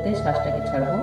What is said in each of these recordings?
করতে শ্বাসটাকে ছাড়বো।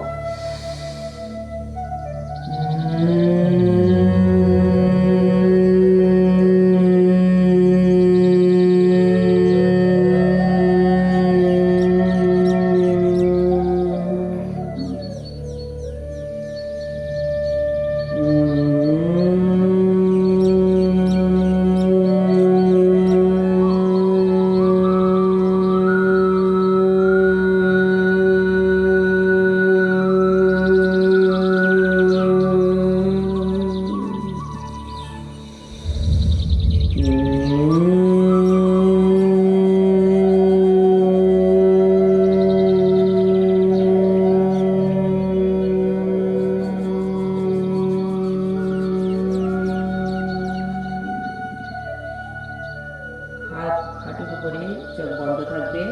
হাত হাঁটুর উপরে, চোখ বন্ধ থাকবে।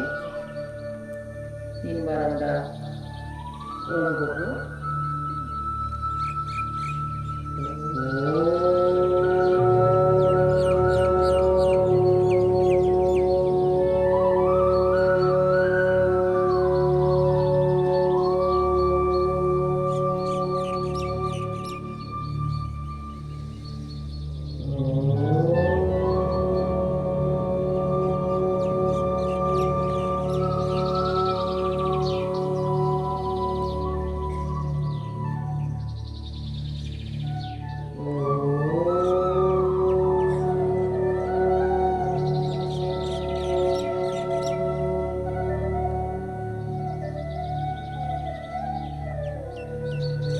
3 বার আমরা ওম বলবো।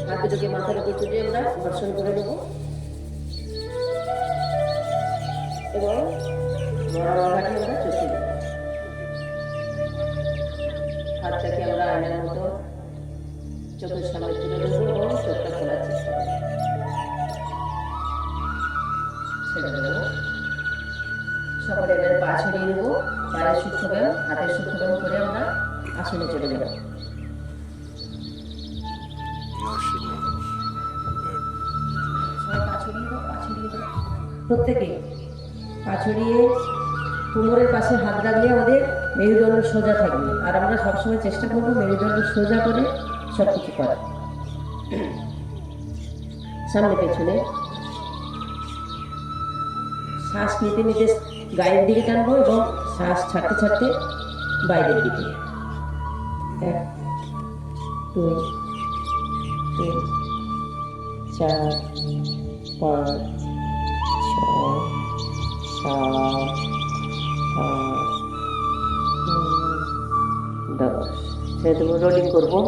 হাত দুটোকে মাথার উপর তুলে আমরা ঘর্ষণ করে নেব এবং ঘাটে আমরা চষে দেব। হাতটাকে আমরা আয়নার মতো চোখের সামনে তুলে নেব এবং চোখটা খোলার চেষ্টা করব। ছেড়ে দেবো। সকলে এবারে পা ছড়িয়ে নেব। পায়ের সূক্ষ্মব্যায়াম, হাতের সূক্ষ্মব্যায়াম করে আমরা আসনে চলে যাব। প্রত্যেকে পা ছড়িয়ে কোমরের পাশে হাত রাখলে আমাদের মেরুদণ্ড সোজা থাকবে। আর আমরা সবসময় চেষ্টা করবো মেরুদণ্ড সোজা করে সব কিছু করার। সামনে পেছনে শ্বাস নিতে নিতে গায়ের দিকে টানবো এবং শ্বাস ছাড়তে ছাড়তে বাইরের দিকে। 1 2 3 4 5 6 7 8 9 10। সেটা রোলিং করবো।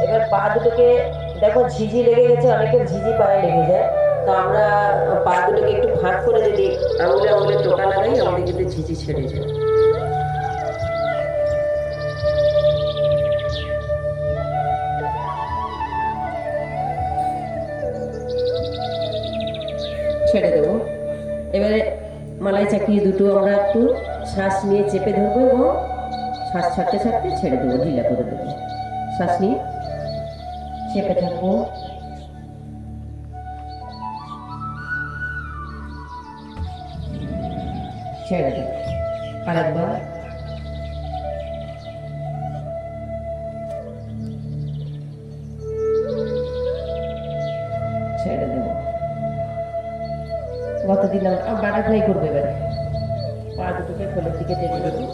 এবার পা দুটোকে দেখো ঝিঝি লেগে গেছে, অনেকের ঝিঝি পায়ে লেগে যায়। তো আমরা পা দুটোকে একটু ফাঁক করে যদি আঙুলে আঙুলে টোকা লাগাই আমাদের কিন্তু ঝিঝি ছেড়ে যায়। ছেড়ে দেবো। এবারে মালাই চাকিয়ে দুটো আমরা একটু শ্বাস নিয়ে চেপে ধরবো এবং শ্বাস ছাড়তে ছাড়তে ছেড়ে দেবো, ঢিলা করে দেবো। শ্বাস নিয়ে চেপে থাকবো, ছেড়ে দেবো। আরেকবার ছেড়ে দেবো। গত দিলাম বাটারফ্লাই করবো। এবারে পা দুটোকে খোলের দিকে টেনে দেবো।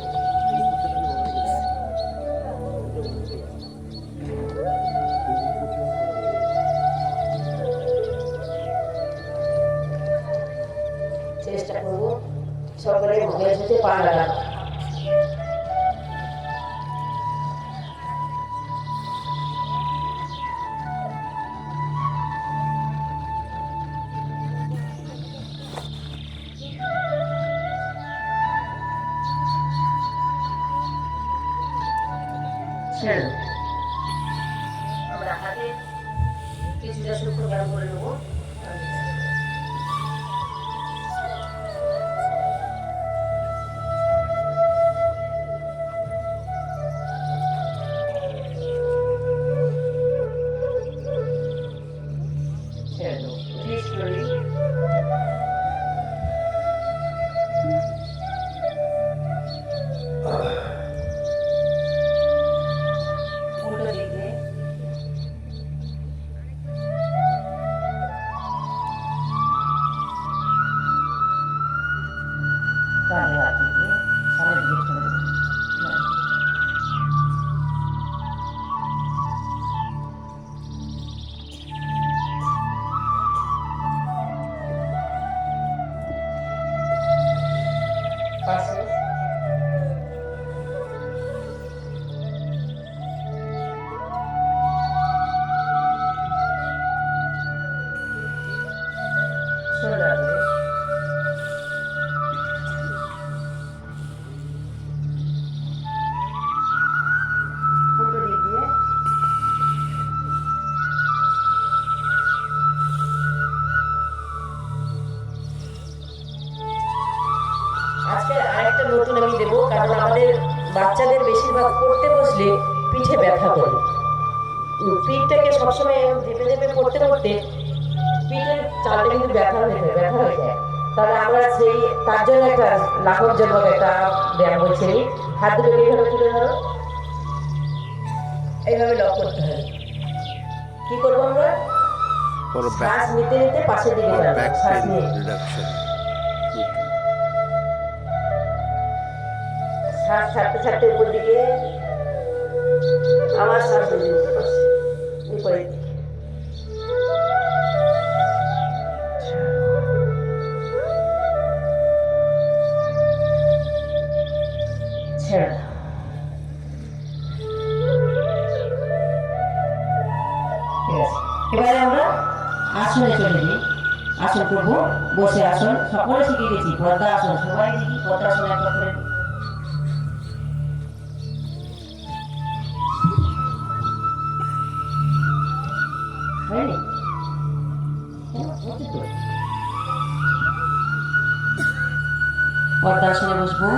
চেষ্টা করবো সকলে মেঝেতে পা লাগানো। আমরা হাতে কিছুটা শুকনো গরম করে নেবো। বাচ্চাদের বেশিরভাগ পড়তে বসলে পিঠে ব্যথা করে। পিঠটাকে সবসময় ধেপে ধেপে পড়তে পড়তে পিঠের চালটা কিন্তু ব্যথা হয়ে যায়। তাহলে আমরা তার জন্য একটা লাঘবজনক একটা ব্যায়াম বলছি। হাত দুটো এইভাবে তুলে ধরো, এইভাবে লক করতে হবে। কি করবো আমরা? শ্বাস নিতে নিতে পাশের দিকে যাবো, শ্বাস নিয়ে শ্বাস ছাড়তে ছাড়তে উপর দিকে আবার শ্বাস নিতে নিতে পাশে বিপরীত দিকে। ছেড়ে দাও। এবারে আমরা আসনে চলে যাই। আসন করবো, বসে আসন সকলে শিখে গেছি। পদ্মা আসন সবাই দেখি, পদ্মা আসন একবার করে। পদ্মা আসনে বসবো।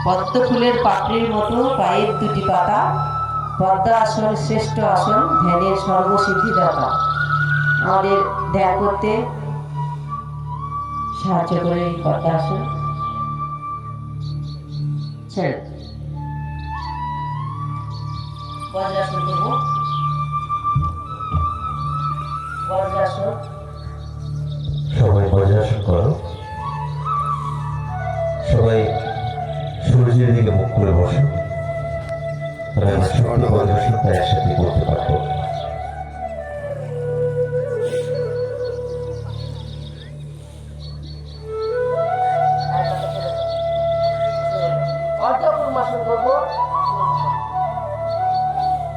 পদ্ম ফুলের পাপড়ির মতো পায়ের দুটি পাতা, পদ্মা আসন শ্রেষ্ঠ আসন, ধ্যানের সর্বসিদ্ধিদাতা। আমাদের ধ্যান করতে সাহায্য করে এই পদ্মা আসন। বজ্রাসন করবো। বজ্রাসন। সবাই বজ্রাসন করো। সবাই সূর্যের দিকে মুখ করে বসে। বজ্রাসনটা একসাথে করতে পারবো।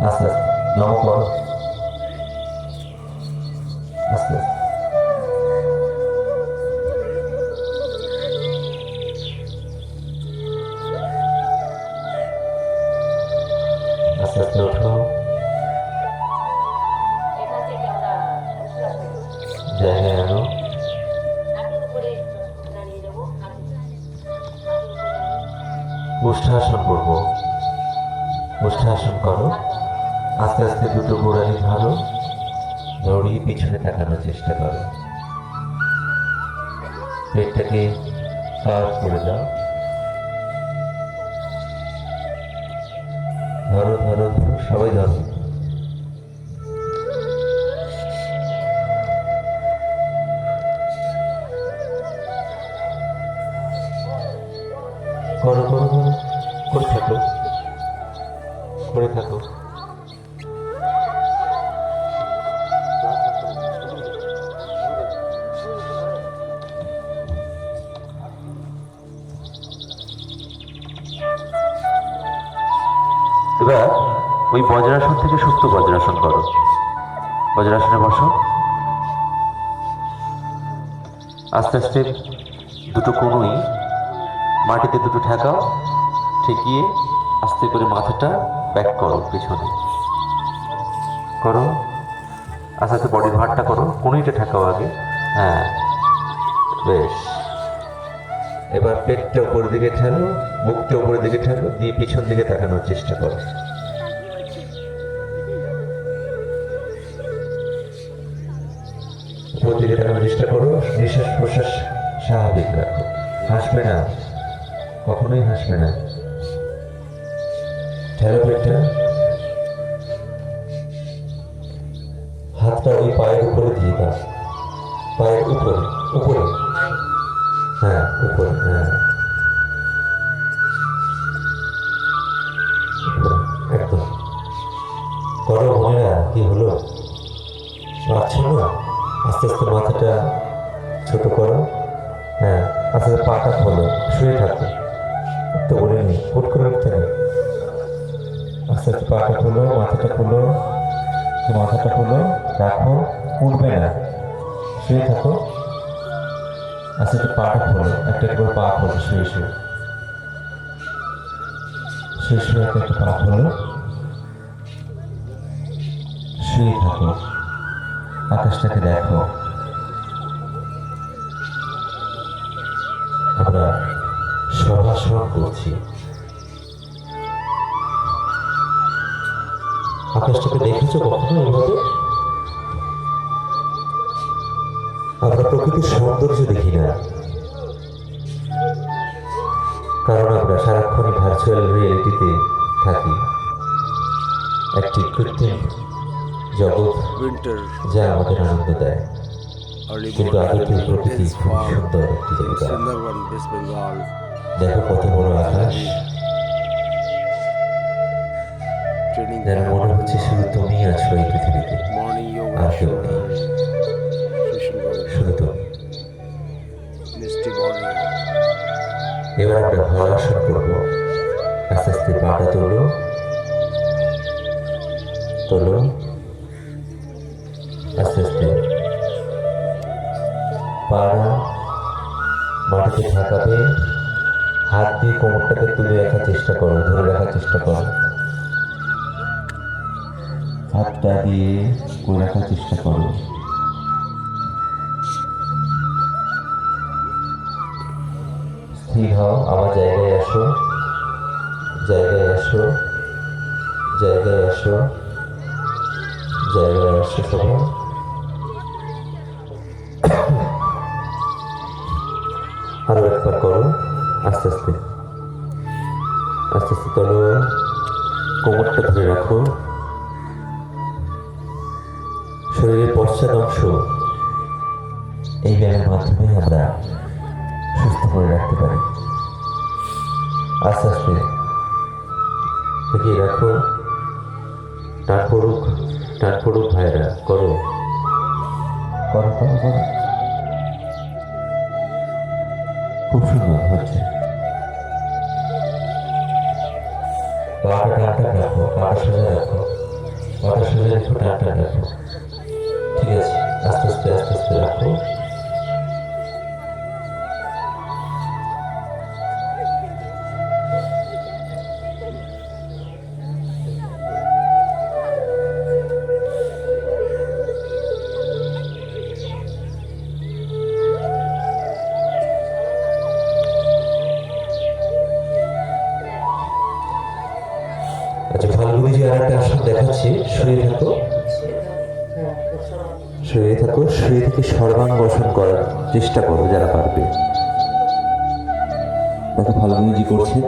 আস্তে আস্তে নম করো, আস্তে আস্তে। আস্তে আস্তে ওঠো, জায়গায় আনো। উষ্ঠাসন করবো। উষ্ঠাসন করো। আস্তে আস্তে দুটো গোড়ালি ধরো, দৌড়িয়ে পিছনে তাকানোর চেষ্টা করো। পেটটাকে কার্ভ করে দাও। ধরো ধরো ধরো, সবাই ধরো। করো করো করো, করে থাকো, করে থাকো। এবার ওই বজ্রাসন থেকে সুপ্ত বজ্রাসন করো। বজ্রাসনে বসো। আস্তে আস্তে দুটো কনুই মাটিতে দুটো ঠেকাও, ঠেকিয়ে আস্তে করে মাথাটা ব্যাক করো পেছনে। করো আস্তে আস্তে, বডির ভারটা করো। কনুইটা ঠেকাও আগে। হ্যাঁ, বেশ। এবার পেটটা উপরের দিকে ঠেলো, মুখটা উপরের দিকে ঠেলো, দিয়ে পিছন দিকে তাকানোর চেষ্টা করো। উপর দিকে তাকানোর চেষ্টা করো। নিঃশ্বাস প্রশ্বাস স্বাভাবিক রাখো। হাসবে না, কখনোই হাসবে না। ঠেলো পেটটা। হাতটা ওই পায়ের উপরে দিয়ে দাও। পায়ের উপরে উপরে, হ্যাঁ উপরে, হ্যাঁ একদম। করো বোনেরা, কি হলো? পারছো না? আস্তে আস্তে মাথাটা ছোট করো। হ্যাঁ, আস্তে আস্তে পাটা খোলো, শুয়ে থাকো। তো বলিনি, হুট করে উঠতে নেই। আস্তে আস্তে পাটা খোলো, মাথাটা খোলো, মাথাটা খোলো, রাখো, উঠবে না, শুয়ে থাকো। আস্তে আস্তে পাটা খোলো, একটা করে পা খোলো, শুয়ে শুয়ে শুয়ে শুয়ে একটা পা খোলো, শুয়ে থাকো। আকাশটাকে দেখো। আমরা সভাসন করছি। আকাশটাকে দেখেছো কখনো এভাবে? আমরা প্রকৃতির সৌন্দর্য দেখি না, কারণ আমরা সারাক্ষণই ভার্চুয়াল রিয়েলিটিতে থাকি, একটি কৃত্রিম জগৎ winter, যা আমাদের আনন্দ দেয়। early কিন্তু আদতে morning, প্রকৃতি intense খুব fog, সুন্দর একটি in জায়গা। Sundarban, West Bengal, দেখো কত বড় আকাশ, training যেন camp, মনে হচ্ছে শুধু তুমি আছো এই পৃথিবীতে, morning yoga, আর কেউ নেই, Kishangarh, শুধু তুমি। misty morning, এবার আমরা হলাসন করবো। আস্তে আস্তে পাটা তোলো, তোলো, আস্তে আস্তে পাড়া মাটিতে ঠাকাবে। হাত দিয়ে কোমরটাকে তুলে রাখার চেষ্টা করো, ধরে রাখার চেষ্টা করো। হাতটা দিয়ে করে রাখার চেষ্টা করো। স্থির হও, আমার জায়গায় আসো, জায়গায় আসো, জায়গায় আসো, জায়গায় আসো সবাই। আরো একবার করো, আস্তে আস্তে, আস্তে আস্তে তোলো, কোমরটা ধরে রাখো। শরীরের পশ্চাৎ অংশ এই ব্যায়ামের মাধ্যমে আমরা সুস্থ করে রাখতে পারি। আস্তে আস্তে ঠেকিয়ে রাখো। টান পড়ুক ভাইরা, করো করো করো করো। খুব সুন্দর হচ্ছে। পাটা টান রাখো, পাটা সোজা রাখো, পাটা সোজা রেখো, টান রাখো। ঠিক আছে, আস্তে আস্তে আস্তে আস্তে রাখো। আচ্ছা, ফাল্গুনিজি আর একটা আসন দেখাচ্ছি। শুয়ে থাকো, শুয়ে থাকো, শুয়ে থেকে সর্বাঙ্গসন করার চেষ্টা করো যারা পারবে। দেখো ফাল্গুনিজি করছে।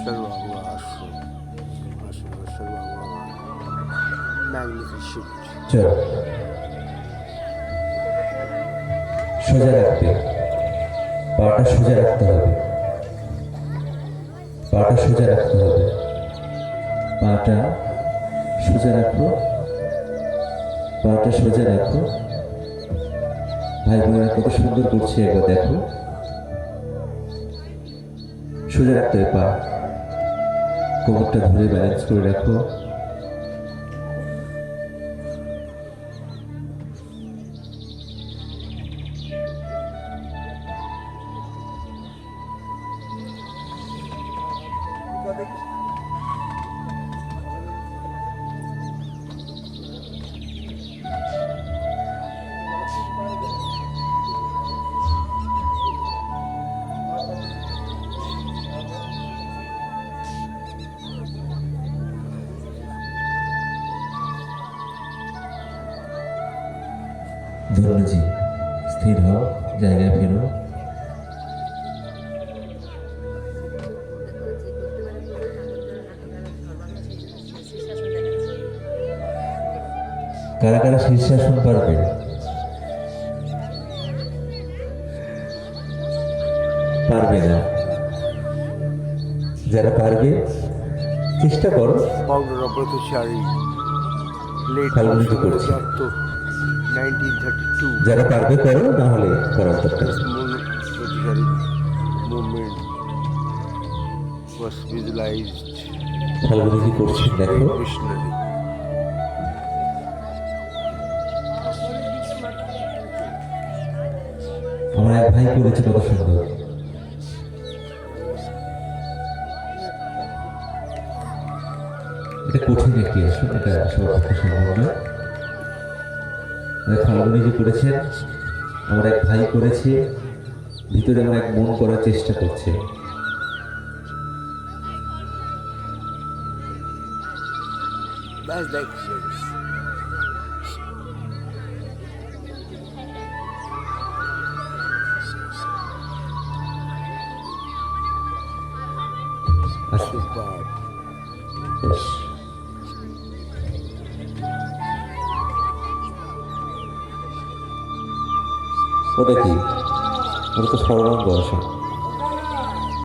Sarvanga Ashram, Ashram, Sarvanga, magnificent, চলো, সোজা রাখবে, পাটা সোজা রাখতে হবে, পাটা সোজা রাখতে হবে, পাটা সোজা রাখো, পাটা সোজা রাখো। ভাই বোনেরা কত সুন্দর করছে, একবার দেখো। সোজা রাখতে হবে পা, কোমরটা ধরে ব্যালেন্স করে রাখো। ধরুনজি, স্থির হও, জায়গায় ফেরো। কারা কারা শীর্ষাসন পারবে? পারবে না। যারা পারবে চেষ্টা করো। founder of Brahmachari, late ফাল্গুনিজি Ashram করছে। Datto, 1932. যারা পারবে করো, না হলে করার দরকার This নেই। Brahmachari movement was visualized ফাল্গুনিজি করছে, দেখো। very visionary. আমার এক ভাই করেছে, কত সুন্দর। এটা কঠিন একটি আসন, এটা সবার পক্ষে সম্ভব নয়। ফাল্গুনিজি করেছেন, আমার এক ভাই করেছে, ভিতরে আমার এক মন করার চেষ্টা করছে। That's the experience. Superb. বেশ। ওটা কি? ওটা তো সর্বাঙ্গ আসন।